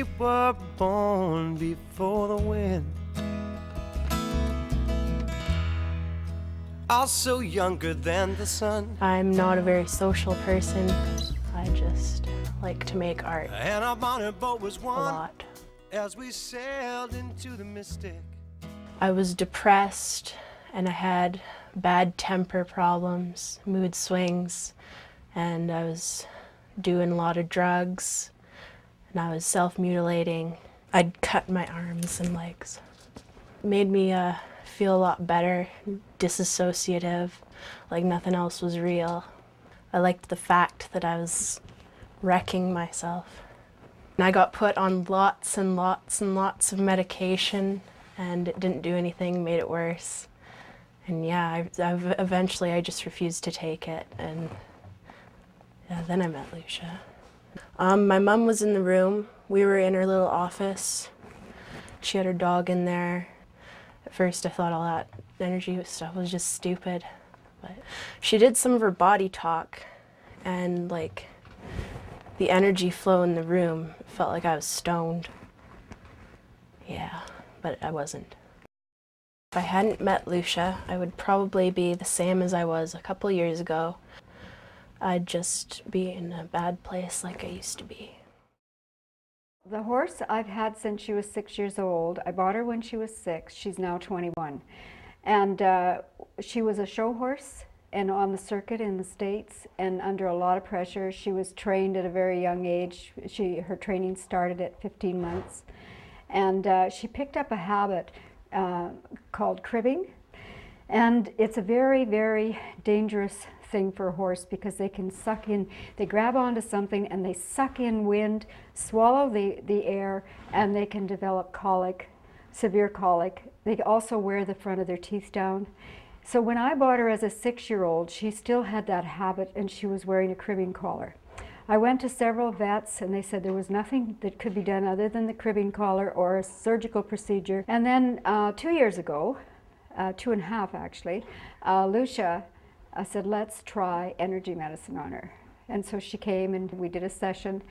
we were born before the wind. Also younger than the sun. I'm not a very social person. I just like to make art And our bonnet boat was a one lot. as we sailed into the mystic. I was depressed and I had bad temper problems, mood swings, and I was doing a lot of drugs, and I was self-mutilating. I'd cut my arms and legs. It made me feel a lot better, disassociative, like nothing else was real. I liked the fact that I was wrecking myself. And I got put on lots and lots and lots of medication, and it didn't do anything, made it worse. And yeah, eventually I just refused to take it, and yeah, then I met Loesje. My mom was in the room. We were in her little office. She had her dog in there. At first I thought all that energy stuff was just stupid, but she did some of her body talk, and like the energy flow in the room, it felt like I was stoned. Yeah, but I wasn't. If I hadn't met Loesje, I would probably be the same as I was a couple years ago. I'd just be in a bad place like I used to be. The horse I've had since she was 6 years old. I bought her when she was 6. She's now 21. And she was a show horse and on the circuit in the States and under a lot of pressure. She was trained at a very young age. Her training started at 15 months. And she picked up a habit called cribbing, and it's a very, very dangerous thing for a horse because they can suck in, they grab onto something and they suck in wind, swallow the air, and they can develop colic, severe colic. They also wear the front of their teeth down. So when I bought her as a 6-year-old, she still had that habit and she was wearing a cribbing collar. I went to several vets and they said there was nothing that could be done other than the cribbing collar or a surgical procedure. And then 2 years ago, 2.5 actually, Loesje said, let's try energy medicine on her. And so she came and we did a session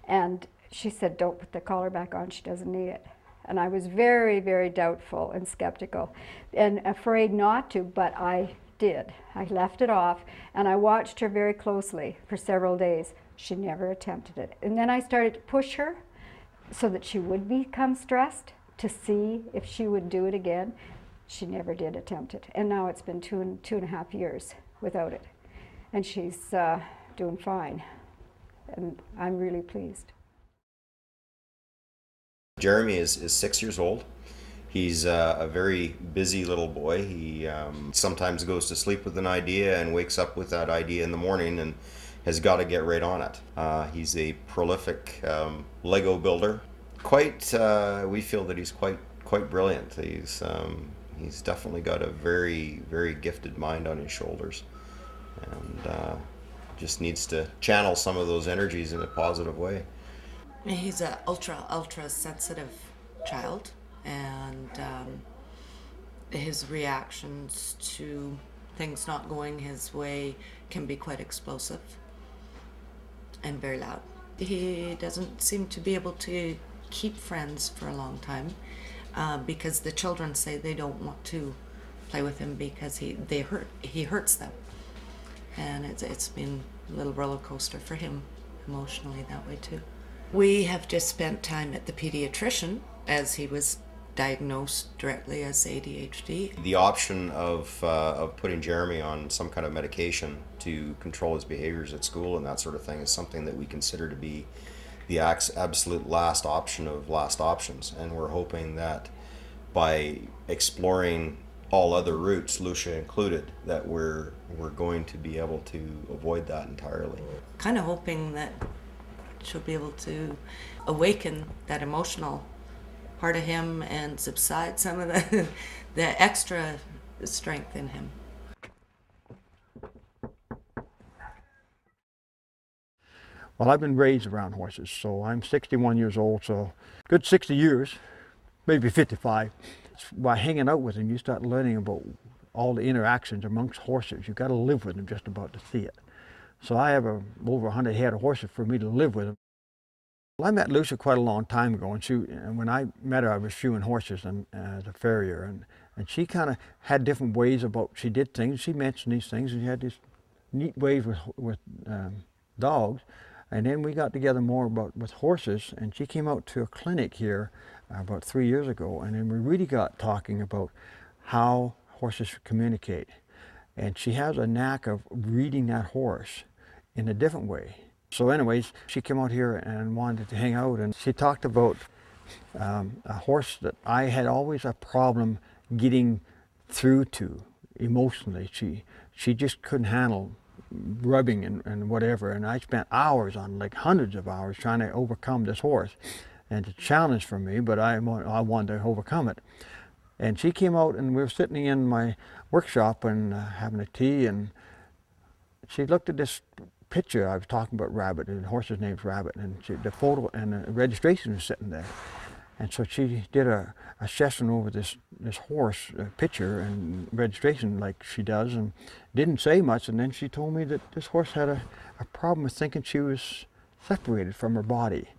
and she said, don't put the collar back on, she doesn't need it. And I was very, very doubtful and skeptical and afraid not to, but I did. I left it off and I watched her very closely for several days. She never attempted it. And then I started to push her so that she would become stressed to see if she would do it again. She never did attempt it. And now it's been 2.5 years without it. And she's doing fine. And I'm really pleased. Jeremy is 6 years old. He's a very busy little boy. He sometimes goes to sleep with an idea and wakes up with that idea in the morning and has got to get right on it. He's a prolific Lego builder. We feel that he's quite brilliant. He's definitely got a very, very gifted mind on his shoulders, and just needs to channel some of those energies in a positive way. He's an ultra sensitive child, and his reactions to things not going his way can be quite explosive and very loud. He doesn't seem to be able to keep friends for a long time because the children say they don't want to play with him because he hurts them, and it's been a little roller coaster for him emotionally that way too. We have just spent time at the pediatrician as he was diagnosed directly as ADHD. The option of putting Jeremy on some kind of medication to control his behaviors at school and that sort of thing is something that we consider to be the absolute last option of last options, and we're hoping that by exploring all other routes, Loesje included, that we're going to be able to avoid that entirely. Kind of hoping that she'll be able to awaken that emotional part of him and subside some of the extra strength in him. Well, I've been raised around horses, so I'm 61 years old, so good 60 years, maybe 55. By hanging out with them, you start learning about all the interactions amongst horses. You've got to live with them just about to see it. So I have over 100 head of horses for me to live with them. Well, I met Loesje quite a long time ago, and when I met her, I was shoeing horses as a farrier, and she kind of had different ways about she did things. She mentioned these things, and she had these neat ways with dogs. And then we got together more with horses, and she came out to a clinic here about 3 years ago, and then we really got talking about how horses communicate. And she has a knack of reading that horse in a different way. So anyways, she came out here and wanted to hang out, and she talked about a horse that I had always a problem getting through to emotionally. She just couldn't handle rubbing and whatever, and I spent hours on, like hundreds of hours, trying to overcome this horse. And it's a challenge for me, but I wanted to overcome it. And she came out, and we were sitting in my workshop and having a tea, and she looked at this picture. I was talking about Rabbit, and the horse's name's Rabbit, and the photo and the registration was sitting there. And so she did a session over this horse picture and registration like she does, and didn't say much. And then she told me that this horse had a problem with thinking she was separated from her body.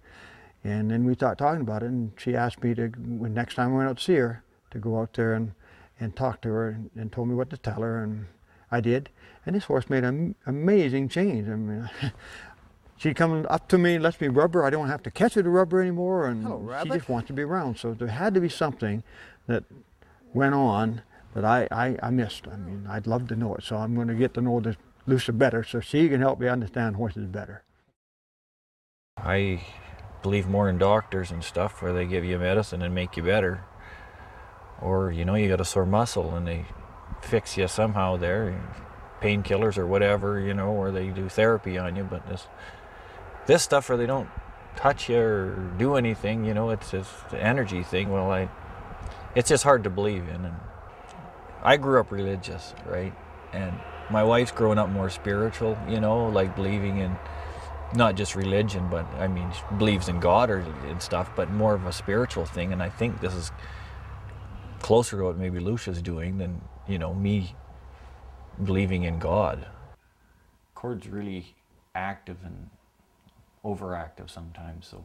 And then we started talking about it, and she asked me to, when next time I went out to see her, to go out there and talk to her, and told me what to tell her, and I did. And this horse made an amazing change. I mean, she'd come up to me and lets me rub her. I don't have to catch her to rub her anymore, and she just wants to be around. So there had to be something that went on that I missed. I mean, I'd love to know it. So I'm going to get to know the Loesje better, so she can help me understand horses better. I believe more in doctors and stuff, where they give you medicine and make you better. Or, you know, you got a sore muscle and they fix you somehow there, painkillers or whatever, you know, or they do therapy on you. But this stuff where they don't touch you or do anything, you know, it's just the energy thing. Well, it's just hard to believe in. And I grew up religious, right? And my wife's growing up more spiritual, you know, like believing in not just religion, but I mean, she believes in God and stuff, but more of a spiritual thing. And I think this is closer to what maybe Loesje's doing than, you know, me believing in God. Cord's really active and overactive sometimes, so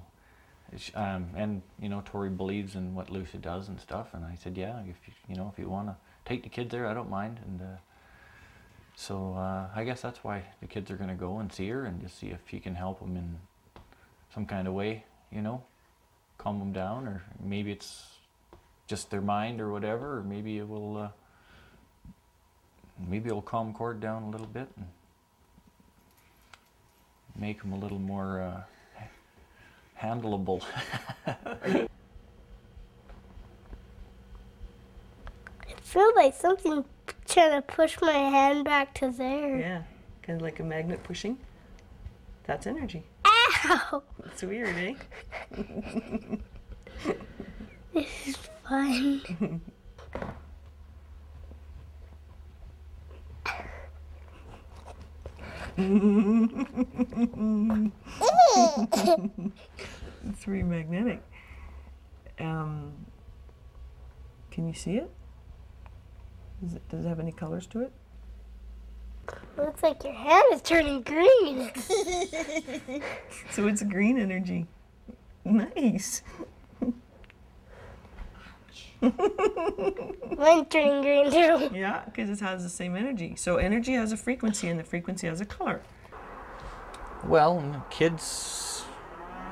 and you know, Tori believes in what Loesje does and stuff, and I said, yeah, if you want to take the kids there, I don't mind. And so I guess that's why the kids are going to go and see her and just see if she can help them in some kind of way, you know, calm them down, or maybe it's just their mind or whatever, or maybe it will calm Cord down a little bit and make them a little more handleable. I feel like something trying to push my hand back to there. Yeah, kind of like a magnet pushing. That's energy. Ow! It's weird, eh? This is fun. It's very magnetic. Can you see it? Does it have any colors to it? Looks like your hand is turning green. So it's green energy. Nice. Mine's turning green too. Yeah, because it has the same energy. So energy has a frequency, and the frequency has a color. Well, kids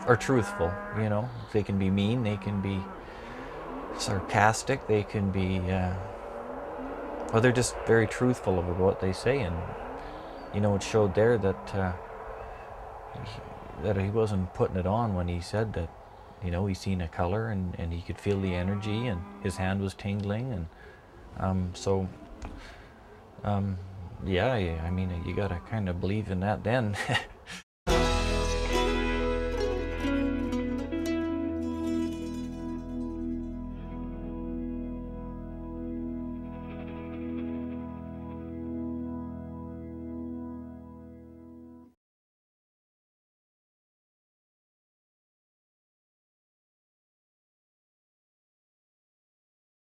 are truthful, you know. They can be mean, they can be sarcastic, they can be, well, they're just very truthful about what they say. And, you know, it showed there that he wasn't putting it on when he said that, you know, he seen a color and he could feel the energy, and his hand was tingling. And yeah, I mean, you gotta kind of believe in that then.